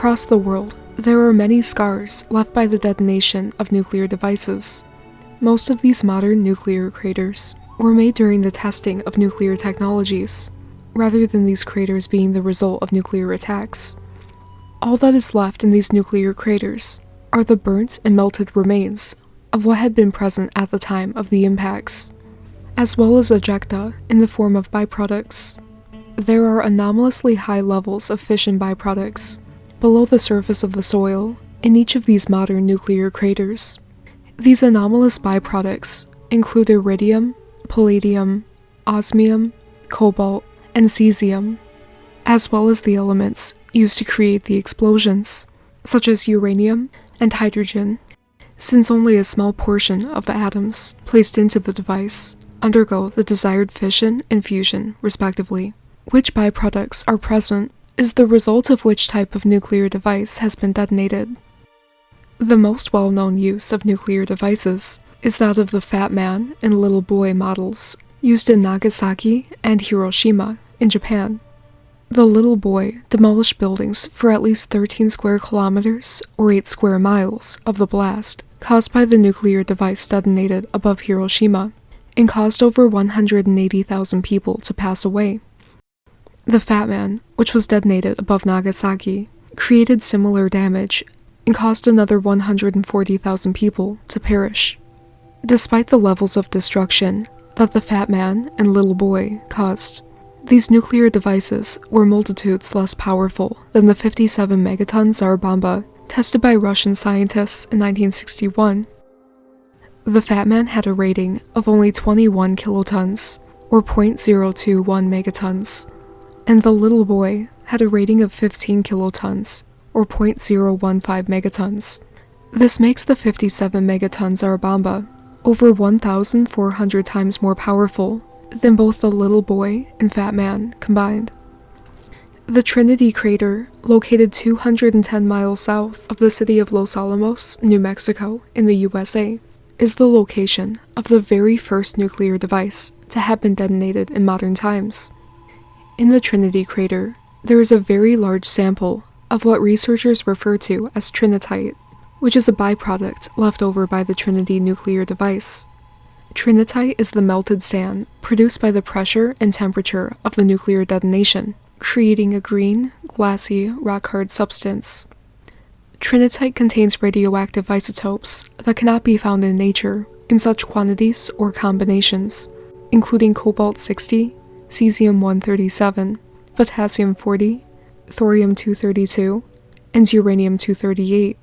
Across the world, there are many scars left by the detonation of nuclear devices. Most of these modern nuclear craters were made during the testing of nuclear technologies, rather than these craters being the result of nuclear attacks. All that is left in these nuclear craters are the burnt and melted remains of what had been present at the time of the impacts, as well as ejecta in the form of byproducts. There are anomalously high levels of fission byproducts below the surface of the soil in each of these modern nuclear craters. These anomalous byproducts include iridium, palladium, osmium, cobalt, and cesium, as well as the elements used to create the explosions, such as uranium and hydrogen, since only a small portion of the atoms placed into the device undergo the desired fission and fusion, respectively. Which byproducts are present is the result of which type of nuclear device has been detonated. The most well-known use of nuclear devices is that of the Fat Man and Little Boy models used in Nagasaki and Hiroshima in Japan. The Little Boy demolished buildings for at least 13 square kilometers or 8 square miles of the blast caused by the nuclear device detonated above Hiroshima, and caused over 180,000 people to pass away. The Fat Man, which was detonated above Nagasaki, created similar damage and caused another 140,000 people to perish. Despite the levels of destruction that the Fat Man and Little Boy caused, these nuclear devices were multitudes less powerful than the 57 megaton Tsar Bomba tested by Russian scientists in 1961. The Fat Man had a rating of only 21 kilotons, or 0.021 megatons, and the Little Boy had a rating of 15 kilotons, or 0.015 megatons. This makes the 57 megaton Tsar Bomba over 1,400 times more powerful than both the Little Boy and Fat Man combined. The Trinity crater, located 210 miles south of the city of Los Alamos, New Mexico, in the USA, is the location of the very first nuclear device to have been detonated in modern times. In the Trinity crater, there is a very large sample of what researchers refer to as trinitite, which is a byproduct left over by the Trinity nuclear device. Trinitite is the melted sand produced by the pressure and temperature of the nuclear detonation, creating a green, glassy, rock-hard substance. Trinitite contains radioactive isotopes that cannot be found in nature in such quantities or combinations, including cobalt-60, cesium-137, potassium-40, thorium-232, and uranium-238.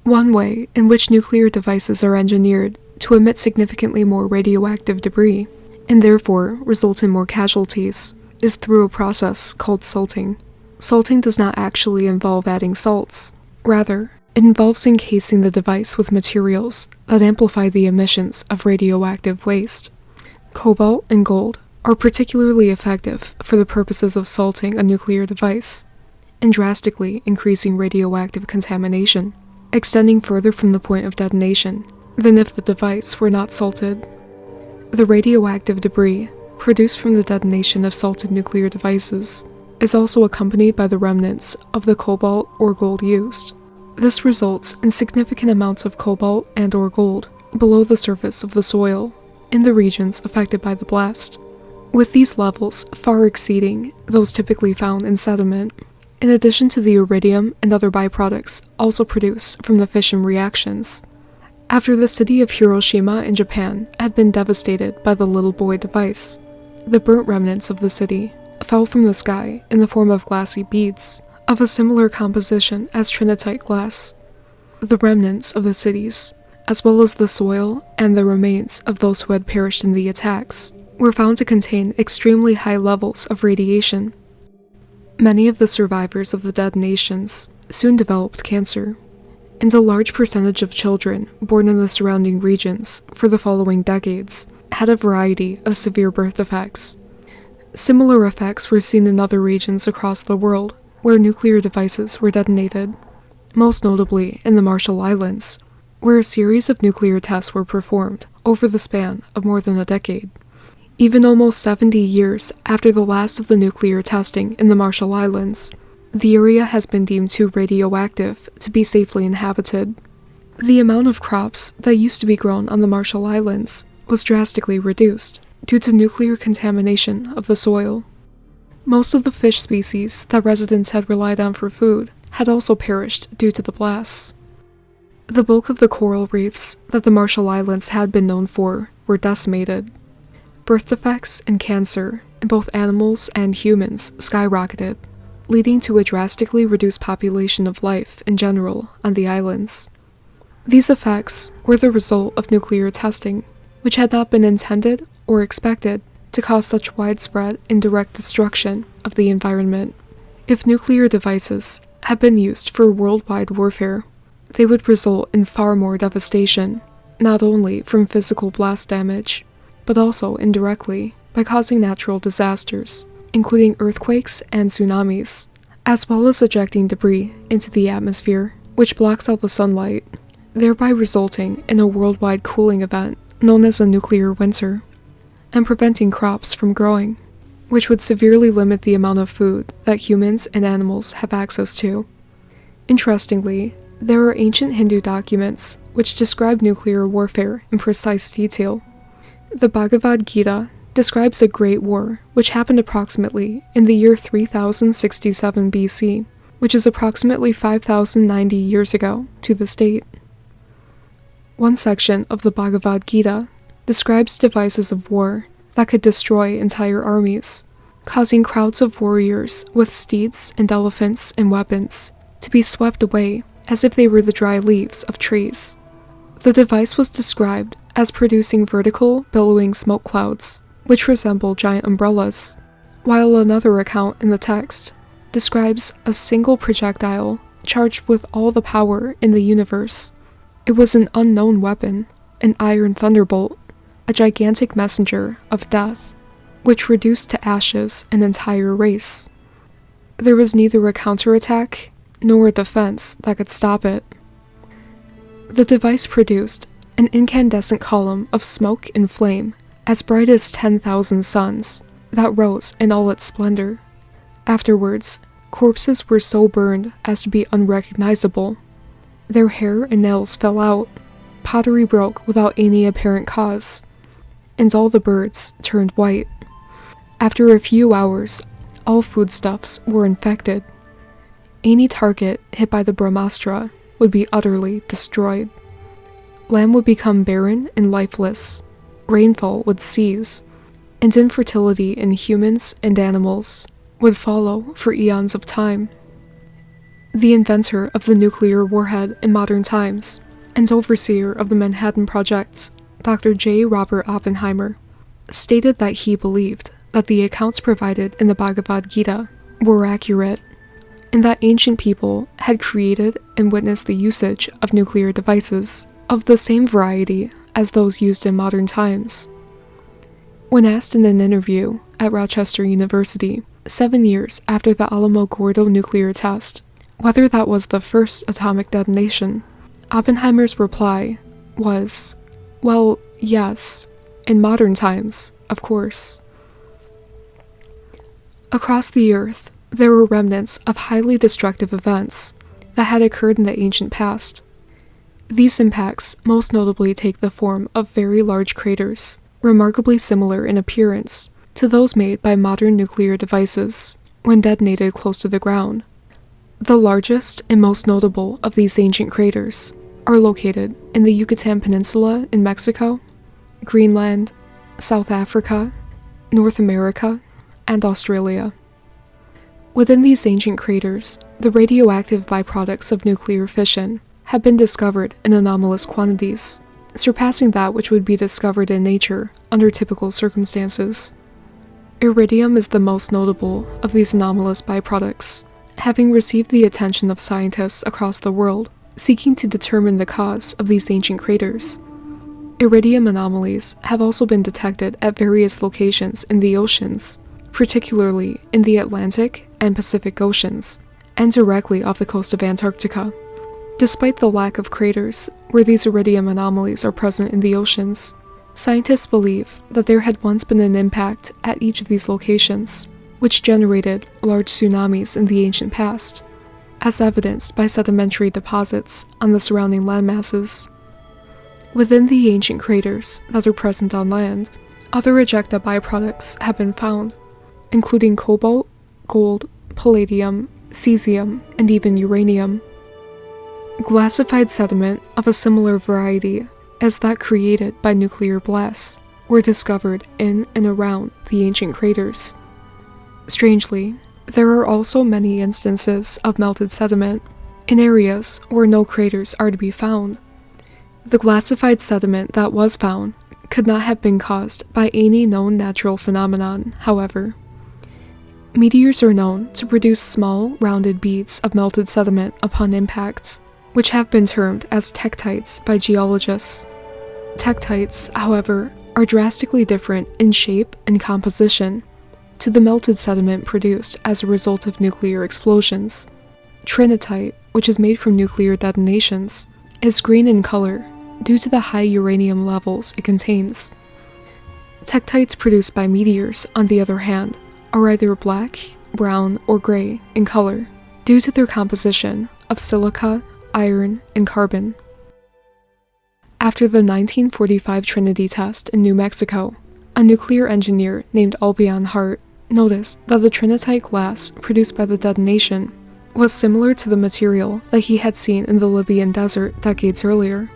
One way in which nuclear devices are engineered to emit significantly more radioactive debris, and therefore result in more casualties, is through a process called salting. Salting does not actually involve adding salts. Rather, it involves encasing the device with materials that amplify the emissions of radioactive waste. Cobalt and gold are particularly effective for the purposes of salting a nuclear device, and drastically increasing radioactive contamination, extending further from the point of detonation than if the device were not salted. The radioactive debris produced from the detonation of salted nuclear devices is also accompanied by the remnants of the cobalt or gold used. This results in significant amounts of cobalt and/or gold below the surface of the soil in the regions affected by the blast, with these levels far exceeding those typically found in sediment, in addition to the iridium and other byproducts also produced from the fission reactions. After the city of Hiroshima in Japan had been devastated by the Little Boy device, the burnt remnants of the city fell from the sky in the form of glassy beads of a similar composition as trinitite glass. The remnants of the cities, as well as the soil and the remains of those who had perished in the attacks, were found to contain extremely high levels of radiation. Many of the survivors of the detonations soon developed cancer, and a large percentage of children born in the surrounding regions for the following decades had a variety of severe birth defects. Similar effects were seen in other regions across the world where nuclear devices were detonated, most notably in the Marshall Islands, where a series of nuclear tests were performed over the span of more than a decade. Even almost 70 years after the last of the nuclear testing in the Marshall Islands, The area has been deemed too radioactive to be safely inhabited. The amount of crops that used to be grown on the Marshall Islands was drastically reduced due to nuclear contamination of the soil. Most of the fish species that residents had relied on for food had also perished due to the blasts. The bulk of the coral reefs that the Marshall Islands had been known for were decimated. Birth defects and cancer in both animals and humans skyrocketed, leading to a drastically reduced population of life in general on the islands. These effects were the result of nuclear testing, which had not been intended or expected to cause such widespread indirect destruction of the environment. If nuclear devices had been used for worldwide warfare, they would result in far more devastation, not only from physical blast damage, but also indirectly by causing natural disasters, including earthquakes and tsunamis, as well as ejecting debris into the atmosphere, which blocks out the sunlight, thereby resulting in a worldwide cooling event known as a nuclear winter, and preventing crops from growing, which would severely limit the amount of food that humans and animals have access to. Interestingly, there are ancient Hindu documents which describe nuclear warfare in precise detail. The Bhagavad Gita describes a great war which happened approximately in the year 3067 BC, which is approximately 5090 years ago to this date. One section of the Bhagavad Gita describes devices of war that could destroy entire armies, causing crowds of warriors with steeds and elephants and weapons to be swept away as if they were the dry leaves of trees. The device was described as producing vertical, billowing smoke clouds, which resemble giant umbrellas, while another account in the text describes a single projectile charged with all the power in the universe. It was an unknown weapon, an iron thunderbolt, a gigantic messenger of death, which reduced to ashes an entire race. There was neither a counterattack nor a defense that could stop it. The device produced an incandescent column of smoke and flame as bright as 10,000 suns that rose in all its splendor. Afterwards, corpses were so burned as to be unrecognizable. Their hair and nails fell out, pottery broke without any apparent cause, and all the birds turned white. After a few hours, all foodstuffs were infected. Any target hit by the Brahmastra would be utterly destroyed. Land would become barren and lifeless, rainfall would cease, and infertility in humans and animals would follow for eons of time. The inventor of the nuclear warhead in modern times, and overseer of the Manhattan Project, Dr. J. Robert Oppenheimer, stated that he believed that the accounts provided in the Bhagavad Gita were accurate, and that ancient people had created and witnessed the usage of nuclear devices of the same variety as those used in modern times. When asked in an interview at Rochester University 7 years after the Alamogordo nuclear test whether that was the first atomic detonation, Oppenheimer's reply was, well, yes, in modern times, of course. Across the Earth, there were remnants of highly destructive events that had occurred in the ancient past. These impacts most notably take the form of very large craters, remarkably similar in appearance to those made by modern nuclear devices when detonated close to the ground. The largest and most notable of these ancient craters are located in the Yucatan Peninsula in Mexico, Greenland, South Africa, North America, and Australia. Within these ancient craters, the radioactive byproducts of nuclear fission have been discovered in anomalous quantities, surpassing that which would be discovered in nature under typical circumstances. Iridium is the most notable of these anomalous byproducts, having received the attention of scientists across the world seeking to determine the cause of these ancient craters. Iridium anomalies have also been detected at various locations in the oceans, particularly in the Atlantic and Pacific Oceans, and directly off the coast of Antarctica. Despite the lack of craters where these iridium anomalies are present in the oceans, scientists believe that there had once been an impact at each of these locations, which generated large tsunamis in the ancient past, as evidenced by sedimentary deposits on the surrounding landmasses. Within the ancient craters that are present on land, other ejecta byproducts have been found, including cobalt, gold, palladium, cesium, and even uranium. Glassified sediment of a similar variety as that created by nuclear blasts were discovered in and around the ancient craters. Strangely, there are also many instances of melted sediment in areas where no craters are to be found. The glassified sediment that was found could not have been caused by any known natural phenomenon, however. Meteors are known to produce small, rounded beads of melted sediment upon impact, which have been termed as tektites by geologists. Tektites, however, are drastically different in shape and composition to the melted sediment produced as a result of nuclear explosions. Trinitite, which is made from nuclear detonations, is green in color due to the high uranium levels it contains. Tektites produced by meteors, on the other hand, are either black, brown, or gray in color due to their composition of silica, iron, and carbon. After the 1945 Trinity test in New Mexico, a nuclear engineer named Albion Hart noticed that the trinitite glass produced by the detonation was similar to the material that he had seen in the Libyan desert decades earlier.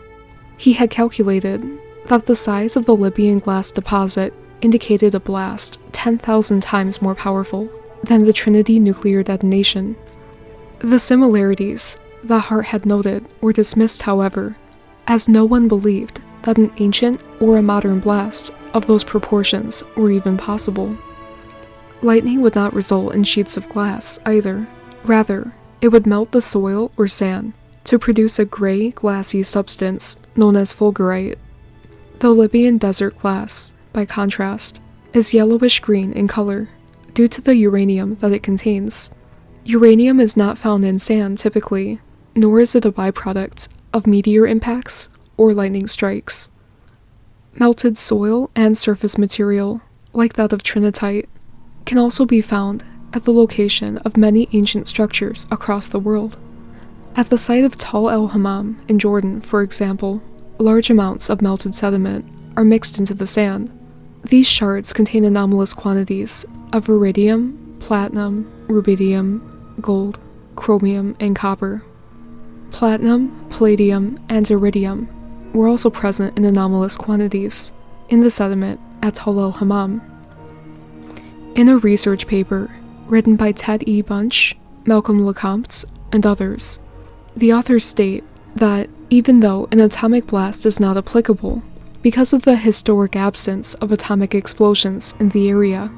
He had calculated that the size of the Libyan glass deposit indicated a blast 10,000 times more powerful than the Trinity nuclear detonation. The similarities that Hart had noted were dismissed, however, as no one believed that an ancient or a modern blast of those proportions were even possible. Lightning would not result in sheets of glass either. Rather, it would melt the soil or sand to produce a gray, glassy substance known as fulgurite. The Libyan desert glass, by contrast, is yellowish-green in color due to the uranium that it contains. Uranium is not found in sand typically, nor is it a byproduct of meteor impacts or lightning strikes. Melted soil and surface material, like that of trinitite, can also be found at the location of many ancient structures across the world. At the site of Tal el-Hammam in Jordan, for example, large amounts of melted sediment are mixed into the sand. These shards contain anomalous quantities of iridium, platinum, rubidium, gold, chromium, and copper. Platinum, palladium, and iridium were also present in anomalous quantities in the sediment at Tal el-Hammam. In a research paper written by Ted E. Bunch, Malcolm LeCompte, and others, the authors state that even though an atomic blast is not applicable because of the historic absence of atomic explosions in the area,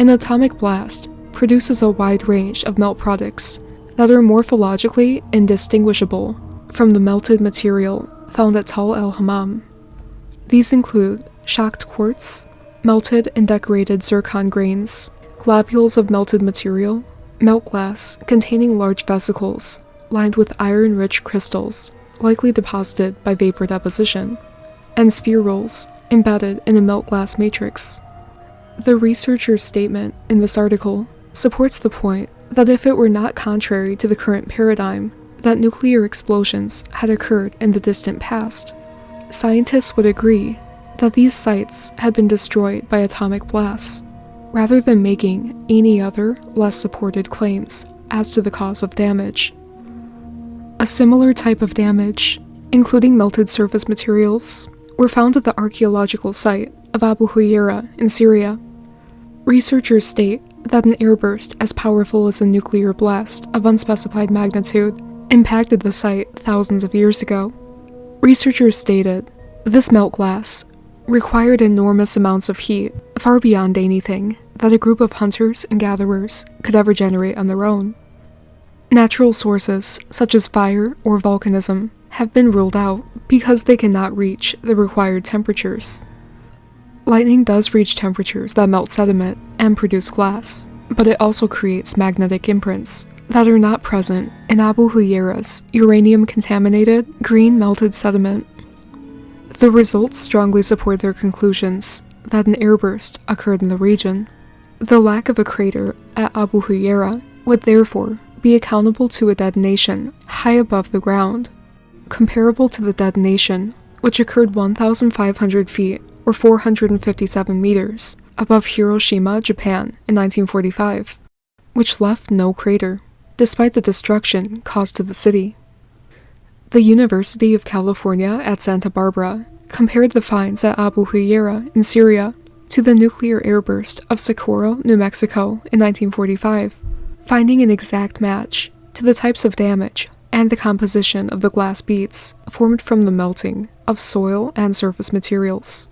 an atomic blast produces a wide range of melt products that are morphologically indistinguishable from the melted material found at Tal el-Hammam. These include shocked quartz, melted and decorated zircon grains, globules of melted material, melt glass containing large vesicles lined with iron-rich crystals, likely deposited by vapor deposition, and spherules embedded in a melt glass matrix. The researcher's statement in this article supports the point that if it were not contrary to the current paradigm that nuclear explosions had occurred in the distant past, scientists would agree that these sites had been destroyed by atomic blasts, rather than making any other, less supported claims as to the cause of damage. A similar type of damage, including melted surface materials, were found at the archaeological site of Abu Huraira in Syria. Researchers state that an airburst as powerful as a nuclear blast of unspecified magnitude impacted the site thousands of years ago. Researchers stated this melt glass required enormous amounts of heat, far beyond anything that a group of hunters and gatherers could ever generate on their own. Natural sources, such as fire or volcanism, have been ruled out because they cannot reach the required temperatures. Lightning does reach temperatures that melt sediment and produce glass, but it also creates magnetic imprints that are not present in Abu Huraira's uranium-contaminated, green melted sediment. The results strongly support their conclusions that an airburst occurred in the region. The lack of a crater at Abu Huraira would therefore be accountable to a detonation high above the ground, comparable to the detonation which occurred 1,500 feet or 457 meters above Hiroshima, Japan in 1945, which left no crater, despite the destruction caused to the city. The University of California at Santa Barbara compared the finds at Abu Huraira in Syria to the nuclear airburst of Socorro, New Mexico in 1945, finding an exact match to the types of damage and the composition of the glass beads formed from the melting of soil and surface materials.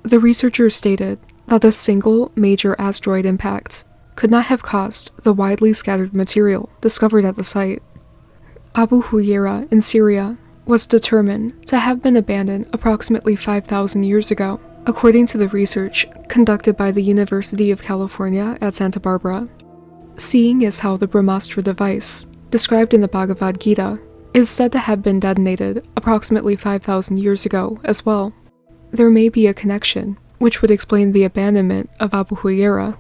The researchers stated that the single major asteroid impact could not have caused the widely scattered material discovered at the site. Abu Huraira in Syria was determined to have been abandoned approximately 5,000 years ago, according to the research conducted by the University of California at Santa Barbara. Seeing as how the Brahmastra device, described in the Bhagavad Gita, is said to have been detonated approximately 5,000 years ago as well, there may be a connection which would explain the abandonment of Abu Huraira.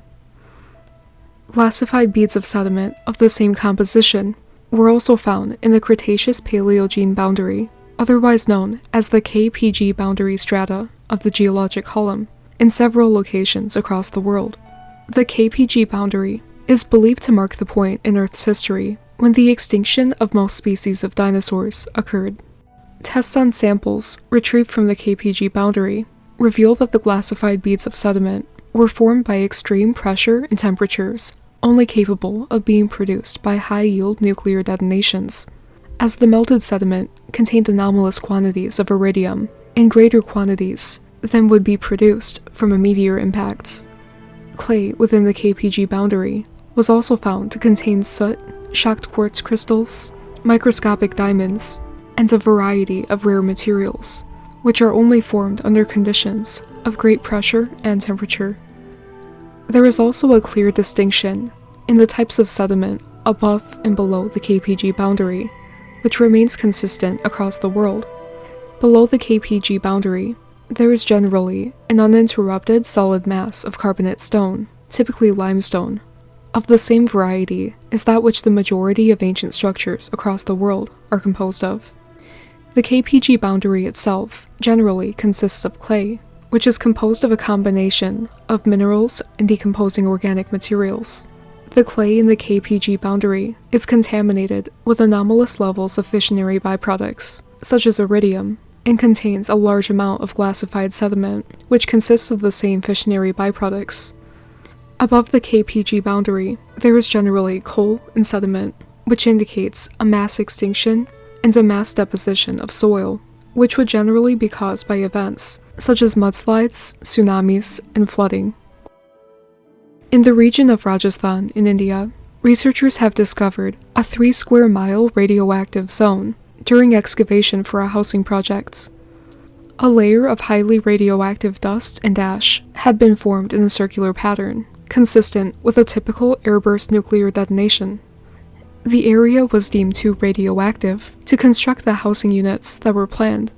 Glassified beads of sediment of the same composition were also found in the Cretaceous-Paleogene boundary, otherwise known as the KPG boundary strata of the geologic column, in several locations across the world. The KPG boundary is believed to mark the point in Earth's history when the extinction of most species of dinosaurs occurred. Tests on samples retrieved from the KPG boundary reveal that the glassified beads of sediment were formed by extreme pressure and temperatures, only capable of being produced by high-yield nuclear detonations, as the melted sediment contained anomalous quantities of iridium in greater quantities than would be produced from a meteor impact. Clay within the KPG boundary was also found to contain soot, shocked quartz crystals, microscopic diamonds, and a variety of rare materials, which are only formed under conditions of great pressure and temperature. There is also a clear distinction in the types of sediment above and below the KPG boundary, which remains consistent across the world. Below the KPG boundary, there is generally an uninterrupted solid mass of carbonate stone, typically limestone, of the same variety as that which the majority of ancient structures across the world are composed of. The KPG boundary itself generally consists of clay, which is composed of a combination of minerals and decomposing organic materials. The clay in the KPG boundary is contaminated with anomalous levels of fissionary byproducts, such as iridium, and contains a large amount of glassified sediment, which consists of the same fissionary byproducts. Above the KPG boundary, there is generally coal and sediment, which indicates a mass extinction and a mass deposition of soil, which would generally be caused by events such as mudslides, tsunamis, and flooding. In the region of Rajasthan in India, researchers have discovered a 3-square-mile radioactive zone during excavation for a housing project. A layer of highly radioactive dust and ash had been formed in a circular pattern, consistent with a typical airburst nuclear detonation. The area was deemed too radioactive to construct the housing units that were planned.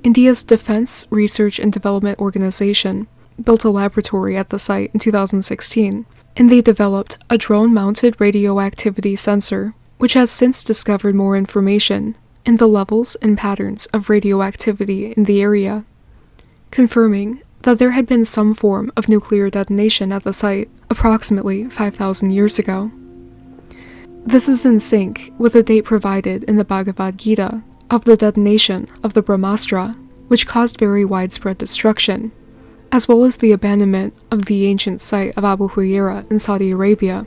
India's Defense Research and Development Organization built a laboratory at the site in 2016, and they developed a drone-mounted radioactivity sensor, which has since discovered more information in the levels and patterns of radioactivity in the area, confirming that there had been some form of nuclear detonation at the site approximately 5,000 years ago. This is in sync with the date provided in the Bhagavad Gita of the detonation of the Brahmastra, which caused very widespread destruction, as well as the abandonment of the ancient site of Abu Huraira in Saudi Arabia.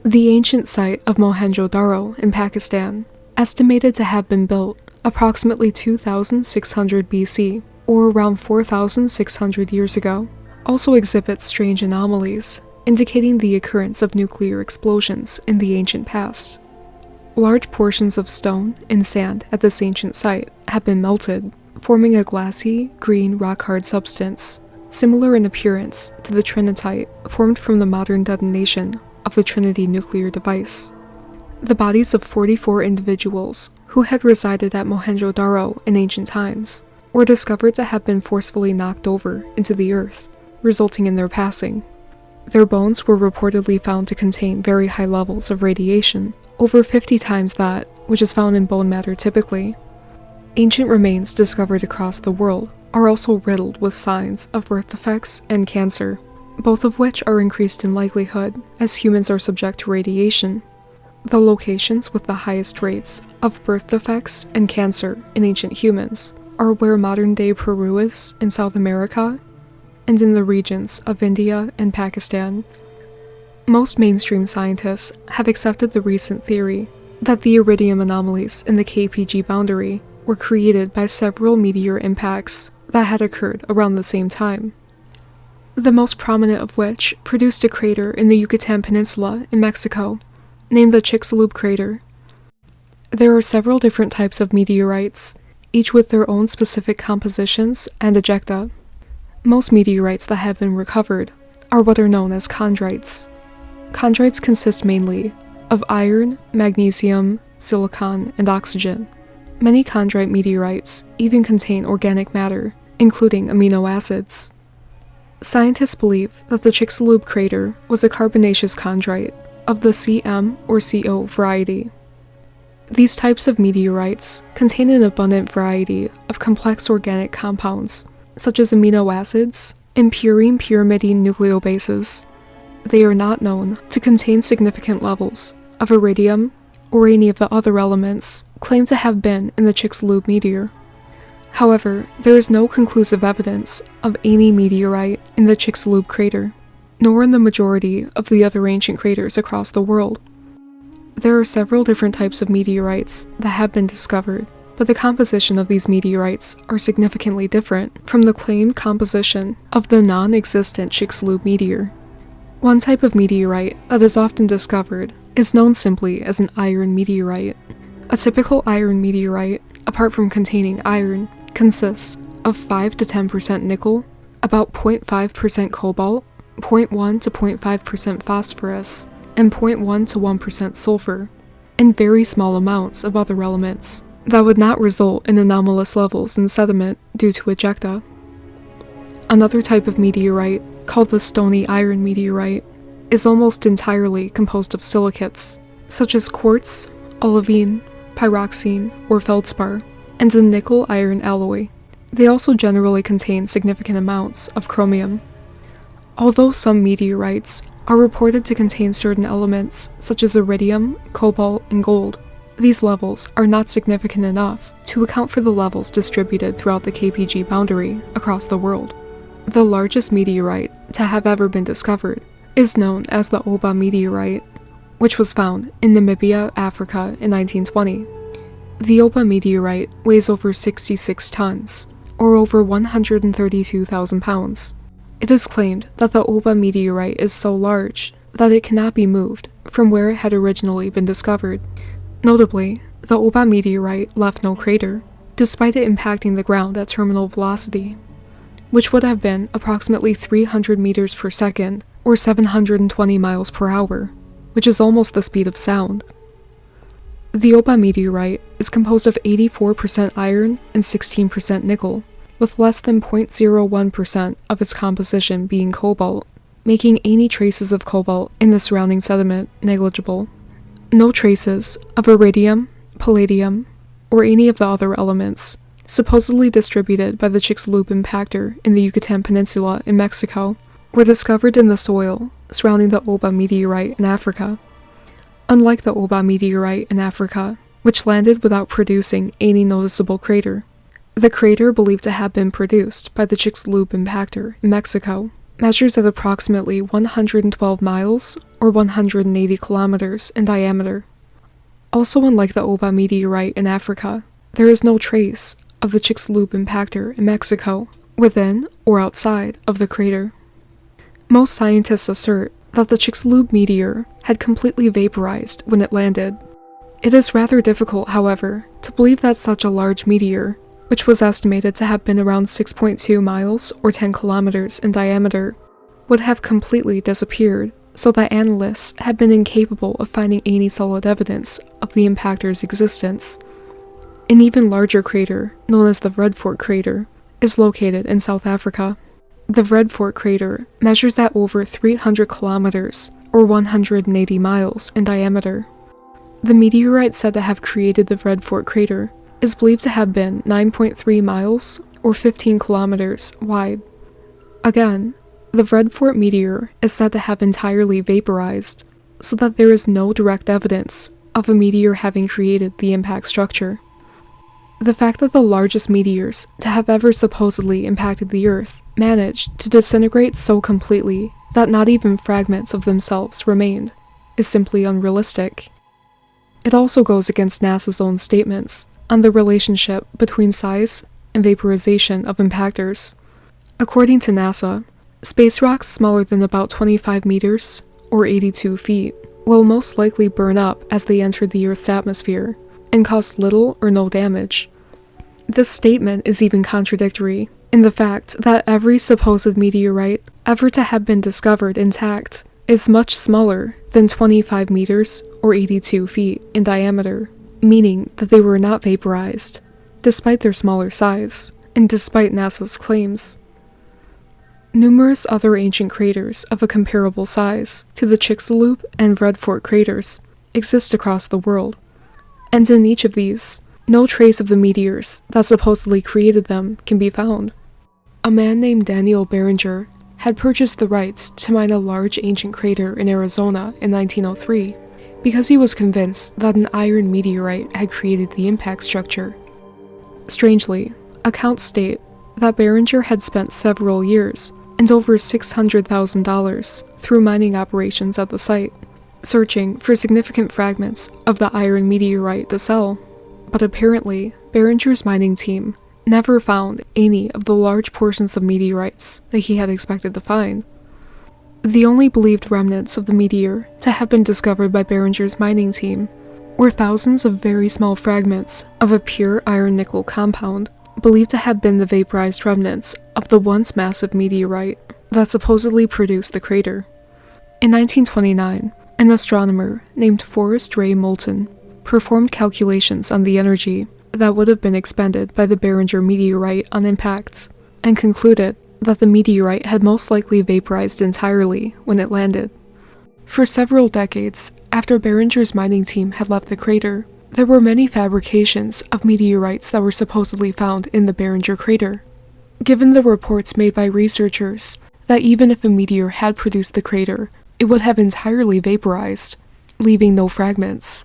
The ancient site of Mohenjo-Daro in Pakistan, estimated to have been built approximately 2600 BC, or around 4,600 years ago, also exhibits strange anomalies, indicating the occurrence of nuclear explosions in the ancient past. Large portions of stone and sand at this ancient site have been melted, forming a glassy, green rock-hard substance, similar in appearance to the trinitite formed from the modern detonation of the Trinity nuclear device. The bodies of 44 individuals who had resided at Mohenjo-Daro in ancient times were discovered to have been forcefully knocked over into the earth, resulting in their passing. Their bones were reportedly found to contain very high levels of radiation, over 50 times that which is found in bone matter typically. Ancient remains discovered across the world are also riddled with signs of birth defects and cancer, both of which are increased in likelihood as humans are subject to radiation. The locations with the highest rates of birth defects and cancer in ancient humans are where modern-day Peru is in South America and in the regions of India and Pakistan. Most mainstream scientists have accepted the recent theory that the iridium anomalies in the KPG boundary were created by several meteor impacts that had occurred around the same time. The most prominent of which produced a crater in the Yucatan Peninsula in Mexico, named the Chicxulub crater. There are several different types of meteorites, each with their own specific compositions and ejecta. Most meteorites that have been recovered are what are known as chondrites. Chondrites consist mainly of iron, magnesium, silicon, and oxygen. Many chondrite meteorites even contain organic matter, including amino acids. Scientists believe that the Chicxulub crater was a carbonaceous chondrite of the Cm or Co variety. These types of meteorites contain an abundant variety of complex organic compounds, such as amino acids and purine pyrimidine nucleobases. They are not known to contain significant levels of iridium or any of the other elements claimed to have been in the Chicxulub meteor. However, there is no conclusive evidence of any meteorite in the Chicxulub crater, nor in the majority of the other ancient craters across the world. There are several different types of meteorites that have been discovered, but the composition of these meteorites are significantly different from the claimed composition of the non-existent Chicxulub meteor. One type of meteorite that is often discovered is known simply as an iron meteorite. A typical iron meteorite, apart from containing iron, consists of 5 to 10% nickel, about 0.5% cobalt, 0.1 to 0.5% phosphorus, and 0.1 to 1% sulfur, and very small amounts of other elements that would not result in anomalous levels in sediment due to ejecta. Another type of meteorite, called the stony iron meteorite, is almost entirely composed of silicates, such as quartz, olivine, pyroxene, or feldspar, and a nickel-iron alloy. They also generally contain significant amounts of chromium. Although some meteorites are reported to contain certain elements such as iridium, cobalt, and gold, these levels are not significant enough to account for the levels distributed throughout the KPG boundary across the world. The largest meteorite to have ever been discovered is known as the Oba meteorite, which was found in Namibia, Africa in 1920. The Oba meteorite weighs over 66 tons, or over 132,000 pounds. It is claimed that the Oba meteorite is so large that it cannot be moved from where it had originally been discovered. Notably, the Oba meteorite left no crater, despite it impacting the ground at terminal velocity, which would have been approximately 300 meters per second, or 720 miles per hour, which is almost the speed of sound. The Oba meteorite is composed of 84% iron and 16% nickel, with less than 0.01% of its composition being cobalt, making any traces of cobalt in the surrounding sediment negligible. No traces of iridium, palladium, or any of the other elements supposedly distributed by the Chicxulub impactor in the Yucatan Peninsula in Mexico were discovered in the soil surrounding the Oba meteorite in Africa. Unlike the Oba meteorite in Africa, which landed without producing any noticeable crater, the crater believed to have been produced by the Chicxulub impactor in Mexico measures at approximately 112 miles or 180 kilometers in diameter. Also, unlike the Oba meteorite in Africa, there is no trace of the Chicxulub impactor in Mexico within or outside of the crater. Most scientists assert that the Chicxulub meteor had completely vaporized when it landed. It is rather difficult, however, to believe that such a large meteor, which was estimated to have been around 6.2 miles or 10 kilometers in diameter, would have completely disappeared, so that analysts had been incapable of finding any solid evidence of the impactor's existence. An even larger crater, known as the Red Fort crater, is located in South Africa. The Red Fort crater measures at over 300 kilometers, or 180 miles, in diameter. The meteorite said to have created the Red Fort crater is believed to have been 9.3 miles, or 15 kilometers, wide. Again, the Red Fort meteor is said to have entirely vaporized, so that there is no direct evidence of a meteor having created the impact structure. The fact that the largest meteors to have ever supposedly impacted the Earth managed to disintegrate so completely that not even fragments of themselves remained is simply unrealistic. It also goes against NASA's own statements on the relationship between size and vaporization of impactors. According to NASA, space rocks smaller than about 25 meters, or 82 feet, will most likely burn up as they enter the Earth's atmosphere and cause little or no damage. This statement is even contradictory in the fact that every supposed meteorite ever to have been discovered intact is much smaller than 25 meters or 82 feet in diameter, meaning that they were not vaporized, despite their smaller size, and despite NASA's claims. Numerous other ancient craters of a comparable size to the Chicxulub and Red Fort craters exist across the world, and in each of these, no trace of the meteors that supposedly created them can be found. A man named Daniel Barringer had purchased the rights to mine a large ancient crater in Arizona in 1903 because he was convinced that an iron meteorite had created the impact structure. Strangely, accounts state that Barringer had spent several years and over $600,000 through mining operations at the site, searching for significant fragments of the iron meteorite to sell. But apparently, Barringer's mining team never found any of the large portions of meteorites that he had expected to find. The only believed remnants of the meteor to have been discovered by Barringer's mining team were thousands of very small fragments of a pure iron-nickel compound, believed to have been the vaporized remnants of the once massive meteorite that supposedly produced the crater. In 1929, an astronomer named Forrest Ray Moulton performed calculations on the energy that would have been expended by the Barringer meteorite on impact, and concluded that the meteorite had most likely vaporized entirely when it landed. For several decades after Barringer's mining team had left the crater, there were many fabrications of meteorites that were supposedly found in the Barringer crater. Given the reports made by researchers that even if a meteor had produced the crater, it would have entirely vaporized, leaving no fragments,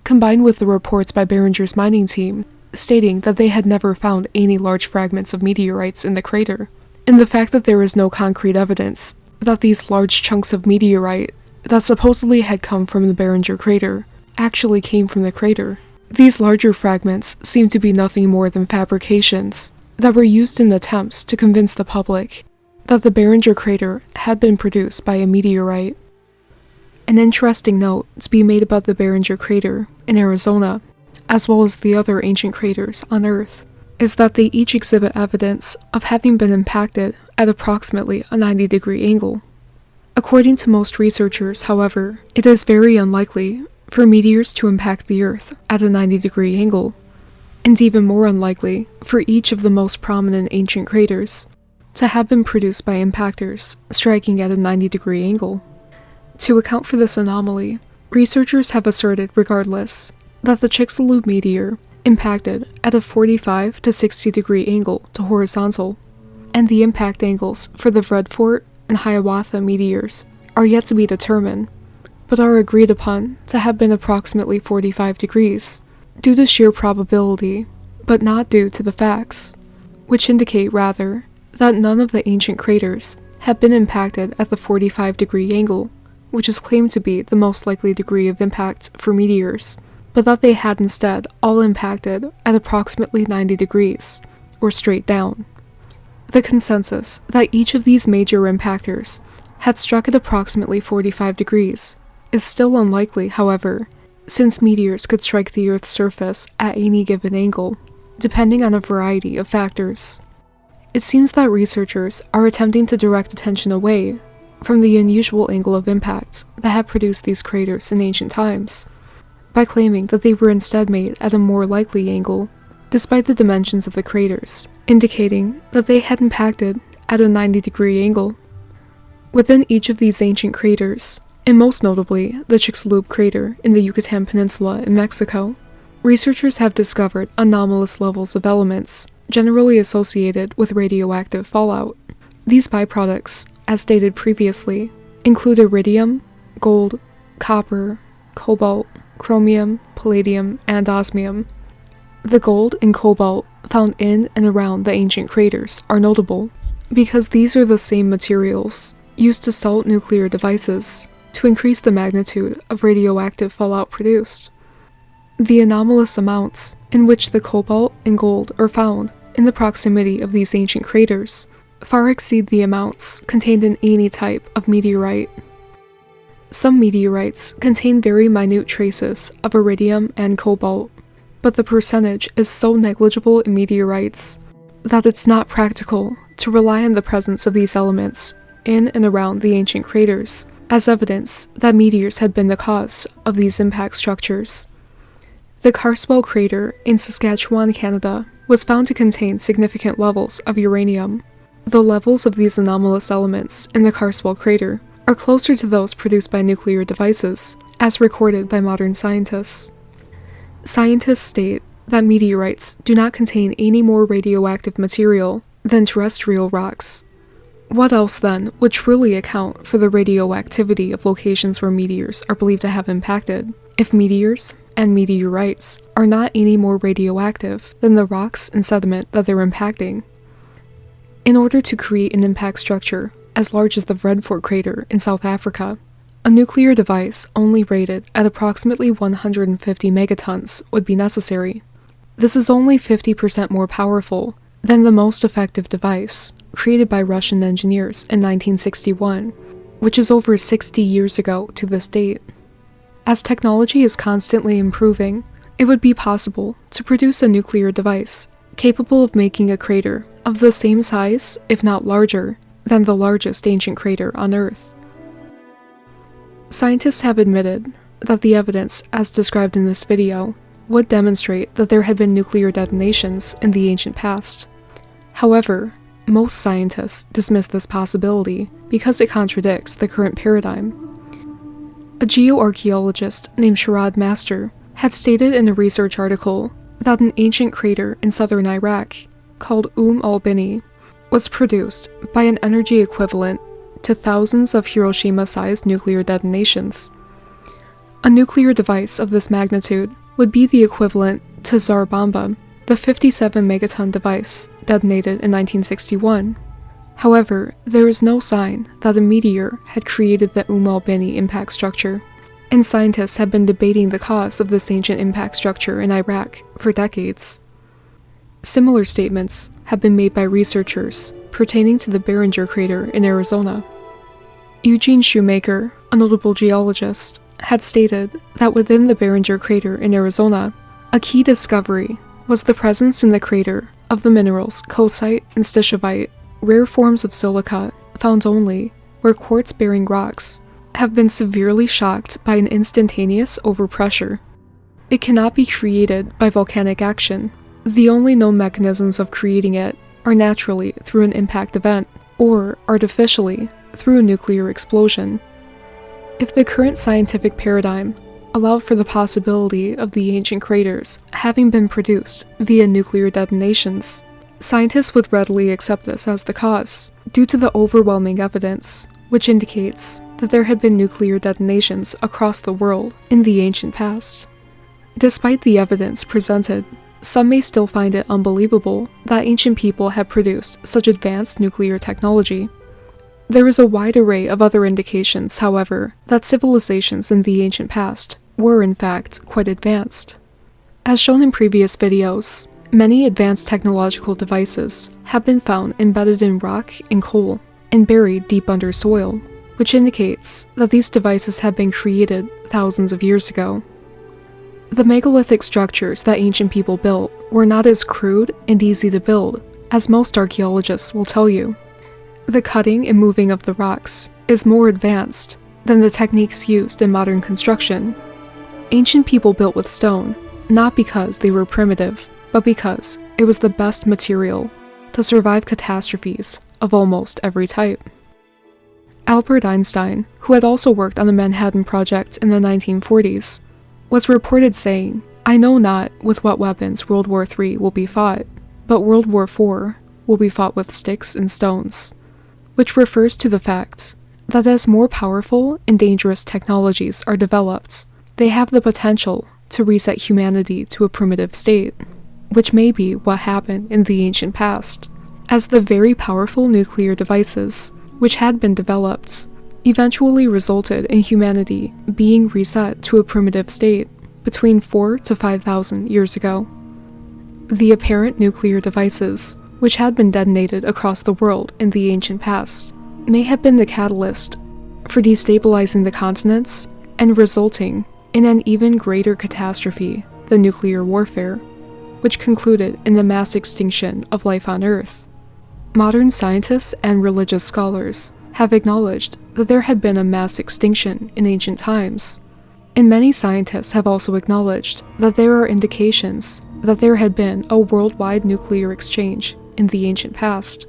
combined with the reports by Barringer's mining team stating that they had never found any large fragments of meteorites in the crater, and the fact that there is no concrete evidence that these large chunks of meteorite that supposedly had come from the Barringer crater actually came from the crater. These larger fragments seem to be nothing more than fabrications that were used in attempts to convince the public that the Barringer crater had been produced by a meteorite. An interesting note to be made about the Barringer crater in Arizona, as well as the other ancient craters on Earth, is that they each exhibit evidence of having been impacted at approximately a 90-degree angle. According to most researchers, however, it is very unlikely for meteors to impact the Earth at a 90-degree angle, and even more unlikely for each of the most prominent ancient craters to have been produced by impactors striking at a 90-degree angle. To account for this anomaly, researchers have asserted, regardless, that the Chicxulub meteor impacted at a 45 to 60 degree angle to horizontal, and the impact angles for the Red Fort and Hiawatha meteors are yet to be determined, but are agreed upon to have been approximately 45 degrees, due to sheer probability, but not due to the facts, which indicate, rather, that none of the ancient craters have been impacted at the 45-degree angle, which is claimed to be the most likely degree of impact for meteors, but that they had instead all impacted at approximately 90 degrees, or straight down. The consensus that each of these major impactors had struck at approximately 45 degrees is still unlikely, however, since meteors could strike the Earth's surface at any given angle, depending on a variety of factors. It seems that researchers are attempting to direct attention away from the unusual angle of impact that had produced these craters in ancient times, by claiming that they were instead made at a more likely angle, despite the dimensions of the craters, indicating that they had impacted at a 90-degree angle. Within each of these ancient craters, and most notably the Chicxulub crater in the Yucatan Peninsula in Mexico, researchers have discovered anomalous levels of elements generally associated with radioactive fallout. These byproducts, as stated previously, include iridium, gold, copper, cobalt, chromium, palladium, and osmium. The gold and cobalt found in and around the ancient craters are notable because these are the same materials used to salt nuclear devices to increase the magnitude of radioactive fallout produced. The anomalous amounts in which the cobalt and gold are found in the proximity of these ancient craters far exceed the amounts contained in any type of meteorite. Some meteorites contain very minute traces of iridium and cobalt, but the percentage is so negligible in meteorites that it's not practical to rely on the presence of these elements in and around the ancient craters as evidence that meteors had been the cause of these impact structures. The Carswell crater in Saskatchewan, Canada, was found to contain significant levels of uranium. The levels of these anomalous elements in the Carswell crater are closer to those produced by nuclear devices, as recorded by modern scientists. Scientists state that meteorites do not contain any more radioactive material than terrestrial rocks. What else, then, would truly account for the radioactivity of locations where meteors are believed to have impacted, if meteors and meteorites are not any more radioactive than the rocks and sediment that they're impacting? In order to create an impact structure as large as the Vredefort crater in South Africa, a nuclear device only rated at approximately 150 megatons would be necessary. This is only 50% more powerful than the most effective device created by Russian engineers in 1961, which is over 60 years ago to this date. As technology is constantly improving, it would be possible to produce a nuclear device capable of making a crater of the same size, if not larger, than the largest ancient crater on Earth. Scientists have admitted that the evidence, as described in this video, would demonstrate that there had been nuclear detonations in the ancient past. However, most scientists dismiss this possibility because it contradicts the current paradigm. A geoarchaeologist named Sharad Master had stated in a research article that an ancient crater in southern Iraq, called al-Bini, was produced by an energy equivalent to thousands of Hiroshima-sized nuclear detonations. A nuclear device of this magnitude would be the equivalent to Tsar Bomba, the 57-megaton device detonated in 1961. However, there is no sign that a meteor had created the al-Bini impact structure, and scientists have been debating the cause of this ancient impact structure in Iraq for decades. Similar statements have been made by researchers pertaining to the Barringer crater in Arizona. Eugene Shoemaker, a notable geologist, had stated that within the Barringer crater in Arizona, a key discovery was the presence in the crater of the minerals coesite and stishovite, rare forms of silica found only where quartz-bearing rocks have been severely shocked by an instantaneous overpressure. It cannot be created by volcanic action. The only known mechanisms of creating it are naturally through an impact event, or artificially through a nuclear explosion. If the current scientific paradigm allowed for the possibility of the ancient craters having been produced via nuclear detonations, scientists would readily accept this as the cause, due to the overwhelming evidence, which indicates that there had been nuclear detonations across the world in the ancient past. Despite the evidence presented, some may still find it unbelievable that ancient people had produced such advanced nuclear technology. There is a wide array of other indications, however, that civilizations in the ancient past were in fact quite advanced. As shown in previous videos, many advanced technological devices have been found embedded in rock and coal and buried deep under soil, which indicates that these devices had been created thousands of years ago. The megalithic structures that ancient people built were not as crude and easy to build as most archaeologists will tell you. The cutting and moving of the rocks is more advanced than the techniques used in modern construction. Ancient people built with stone, not because they were primitive, but because it was the best material to survive catastrophes of almost every type. Albert Einstein, who had also worked on the Manhattan Project in the 1940s, was reported saying, "I know not with what weapons World War III will be fought, but World War IV will be fought with sticks and stones," which refers to the fact that as more powerful and dangerous technologies are developed, they have the potential to reset humanity to a primitive state, which may be what happened in the ancient past, as the very powerful nuclear devices which had been developed eventually resulted in humanity being reset to a primitive state between 4,000 to 5,000 years ago. The apparent nuclear devices, which had been detonated across the world in the ancient past, may have been the catalyst for destabilizing the continents and resulting in an even greater catastrophe than nuclear warfare, which concluded in the mass extinction of life on Earth. Modern scientists and religious scholars have acknowledged that there had been a mass extinction in ancient times, and many scientists have also acknowledged that there are indications that there had been a worldwide nuclear exchange in the ancient past.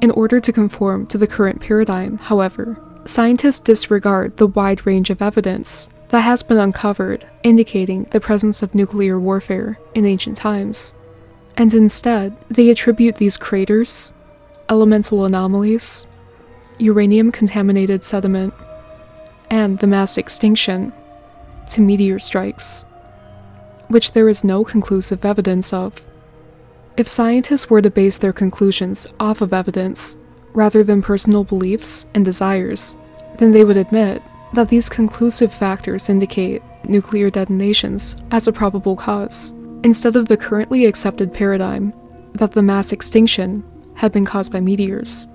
In order to conform to the current paradigm, however, scientists disregard the wide range of evidence that has been uncovered indicating the presence of nuclear warfare in ancient times, and instead they attribute these craters, elemental anomalies, uranium-contaminated sediment, and the mass extinction to meteor strikes, which there is no conclusive evidence of. If scientists were to base their conclusions off of evidence, rather than personal beliefs and desires, then they would admit that these conclusive factors indicate nuclear detonations as a probable cause, instead of the currently accepted paradigm that the mass extinction had been caused by meteors.